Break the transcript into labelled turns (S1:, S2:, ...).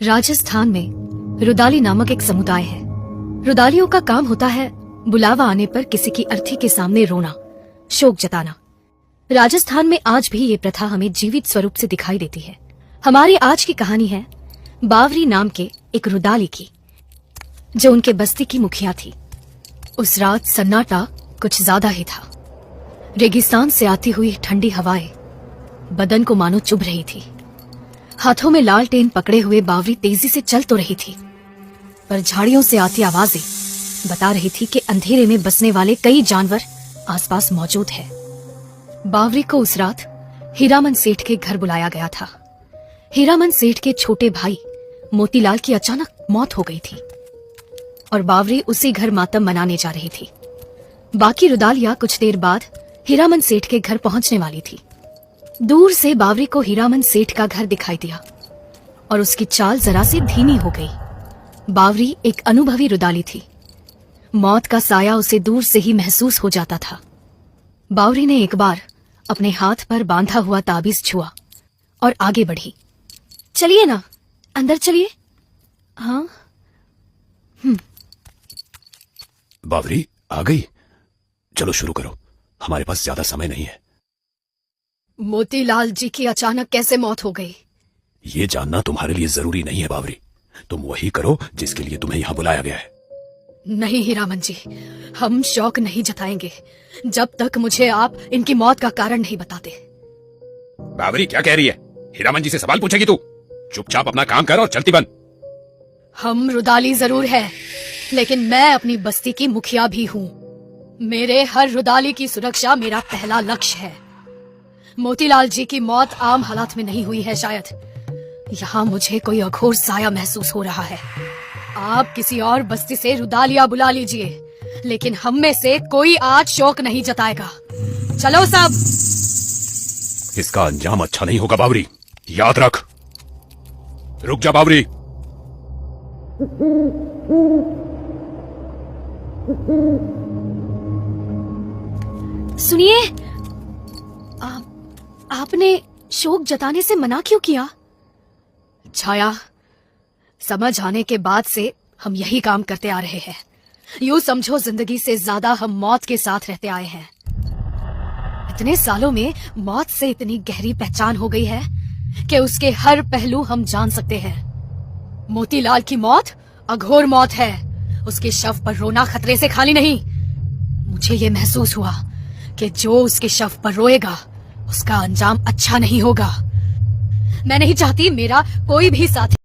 S1: राजस्थान में रुदाली नामक एक समुदाय है। रुदालियों का काम होता है बुलावा आने पर किसी की अर्थी के सामने रोना, शोक जताना। राजस्थान में आज भी ये प्रथा हमें जीवित स्वरूप से दिखाई देती है। हमारी आज की कहानी है बावरी नाम के एक रुदाली की, जो उनके बस्ती की मुखिया थी। उस रात सन्नाटा कुछ ज्यादा ही था। रेगिस्तान से आती हुई ठंडी हवाएं बदन को मानो चुभ रही थी। हाथों में लालटेन पकड़े हुए बावरी तेजी से चल तो रही थी, पर झाड़ियों से आती आवाजें बता रही थी कि अंधेरे में बसने वाले कई जानवर आसपास मौजूद है। बावरी को उस रात हीरामन सेठ के घर बुलाया गया था। हीरामन सेठ के छोटे भाई मोतीलाल की अचानक मौत हो गई थी और बावरी उसी घर मातम मनाने जा रही थी। बाकी रुदालियां कुछ देर बाद हीरामन सेठ के घर पहुंचने वाली थी। दूर से बावरी को हीरामन सेठ का घर दिखाई दिया और उसकी चाल जरा सी धीमी हो गई। बावरी एक अनुभवी रुदाली थी। मौत का साया उसे दूर से ही महसूस हो जाता था। बावरी ने एक बार अपने हाथ पर बांधा हुआ ताबीज छुआ और आगे बढ़ी। चलिए ना, अंदर चलिए। हाँ।
S2: बावरी आ गई? चलो शुरू करो, हमारे पास ज्यादा समय नहीं है।
S1: मोतीलाल जी की अचानक कैसे मौत हो गई?
S2: ये जानना तुम्हारे लिए जरूरी नहीं है बावरी। तुम वही करो जिसके लिए तुम्हें यहाँ बुलाया गया है।
S1: नहीं हीरामन जी, हम शौक नहीं जताएंगे जब तक मुझे आप इनकी मौत का कारण नहीं बताते।
S2: बावरी क्या कह रही है? हीरामन जी से सवाल पूछेगी तू? चुपचाप अपना काम कर और चलती बन।
S1: हम रुदाली जरूर है, लेकिन मैं अपनी बस्ती की मुखिया भी हूँ। मेरे हर रुदाली की सुरक्षा मेरा पहला लक्ष्य है। मोतीलाल जी की मौत आम हालात में नहीं हुई है शायद। यहाँ मुझे कोई अघोर साया महसूस हो रहा है। आप किसी और बस्ती से रुदालिया बुला लीजिए, लेकिन हम में से कोई आज शोक नहीं जताएगा। चलो सब।
S2: इसका अंजाम अच्छा नहीं होगा बावरी, याद रख। रुक जा बावरी।
S1: सुनिए, आपने शोक जताने से मना क्यों किया? छाया, समझ आने के बाद से हम यही काम करते आ रहे हैं। यूं समझो जिंदगी से ज्यादा हम मौत के साथ रहते आए हैं। इतने सालों में मौत से इतनी गहरी पहचान हो गई है कि उसके हर पहलू हम जान सकते हैं। मोतीलाल की मौत अघोर मौत है। उसके शव पर रोना खतरे से खाली नहीं। मुझे ये महसूस हुआ कि जो उसके शव पर रोएगा उसका अंजाम अच्छा नहीं होगा। मैं नहीं चाहती मेरा कोई भी साथी